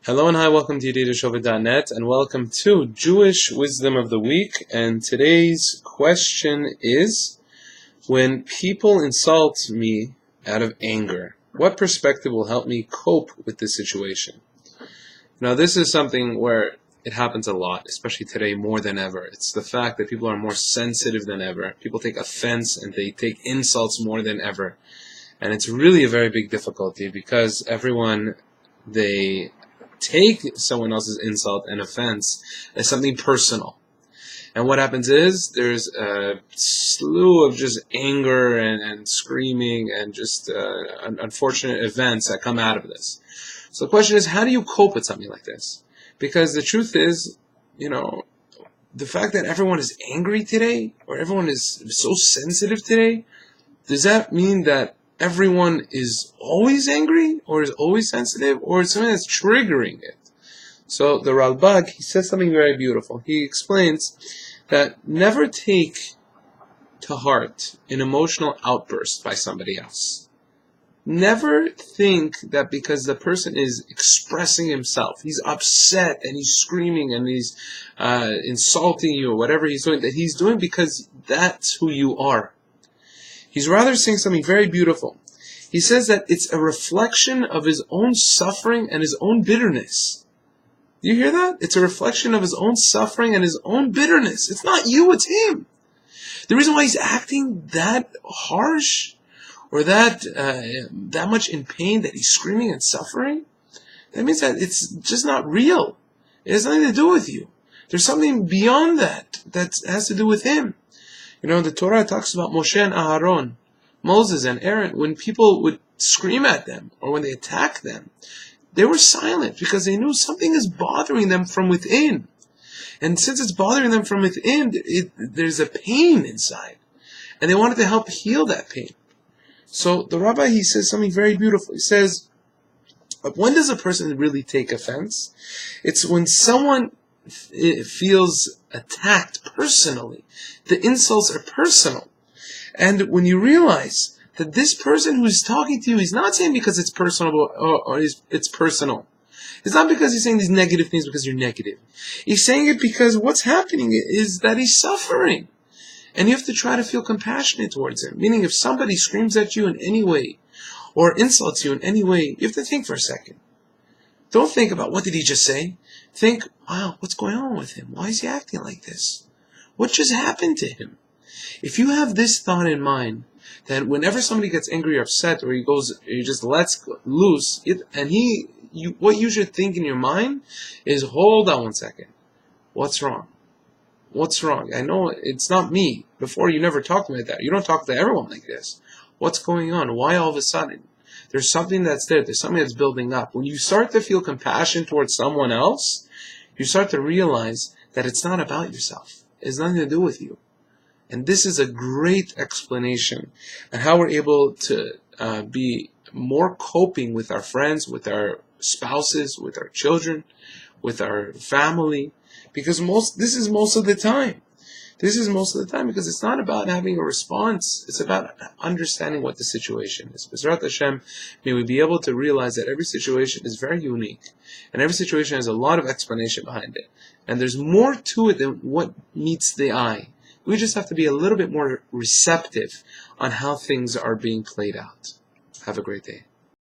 Hello and hi, welcome to Yedidia Shofet.net and welcome to Jewish Wisdom of the Week. And today's question is, when people insult me out of anger, what perspective will help me cope with this situation? Now, this is something where it happens a lot, especially today more than ever. It's the fact that people are more sensitive than ever. People take offense and they take insults more than ever. And it's really a very big difficulty because they take someone else's insult and offense as something personal. And what happens is there's a slew of just anger and screaming and just unfortunate events that come out of this. So the question is, how do you cope with something like this? Because the truth is, the fact that everyone is angry today, or everyone is so sensitive today, does that mean that everyone is always angry, or is always sensitive, or is something that's triggering it? So the Ralbag, he says something very beautiful. He explains that never take to heart an emotional outburst by somebody else. Never think that because the person is expressing himself, he's upset and he's screaming and he's insulting you or whatever he's doing, that he's doing because that's who you are. He's rather saying something very beautiful. He says that it's a reflection of his own suffering and his own bitterness. Do you hear that? It's a reflection of his own suffering and his own bitterness. It's not you, it's him. The reason why he's acting that harsh or that much in pain, that he's screaming and suffering, that means that it's just not real. It has nothing to do with you. There's something beyond that has to do with him. The Torah talks about Moshe and Aharon, Moses and Aaron. When people would scream at them or when they attacked them, they were silent because they knew something is bothering them from within. And since it's bothering them from within, there's a pain inside. And they wanted to help heal that pain. So the Rabbi, he says something very beautiful. He says, when does a person really take offense? It's when someone feels attacked personally. The insults are personal. And when you realize that this person who's talking to you, he's not saying because it's personal or it's personal. It's not because he's saying these negative things because you're negative. He's saying it because what's happening is that he's suffering. And you have to try to feel compassionate towards him. Meaning if somebody screams at you in any way or insults you in any way, you have to think for a second. Don't think about what did he just say. Think, wow, what's going on with him? Why is he acting like this? What just happened to him? If you have this thought in mind, that whenever somebody gets angry or upset, or he just lets loose, what you should think in your mind is, hold on one second. What's wrong? What's wrong? I know it's not me. Before, you never talked to me like that. You don't talk to everyone like this. What's going on? Why all of a sudden? There's something that's there. There's something that's building up. When you start to feel compassion towards someone else, you start to realize that it's not about yourself. It has nothing to do with you. And this is a great explanation on how we're able to be more coping with our friends, with our spouses, with our children, with our family. Because this is most of the time. This is most of the time because it's not about having a response. It's about understanding what the situation is. B'ezrat Hashem, may we be able to realize that every situation is very unique. And every situation has a lot of explanation behind it. And there's more to it than what meets the eye. We just have to be a little bit more receptive on how things are being played out. Have a great day.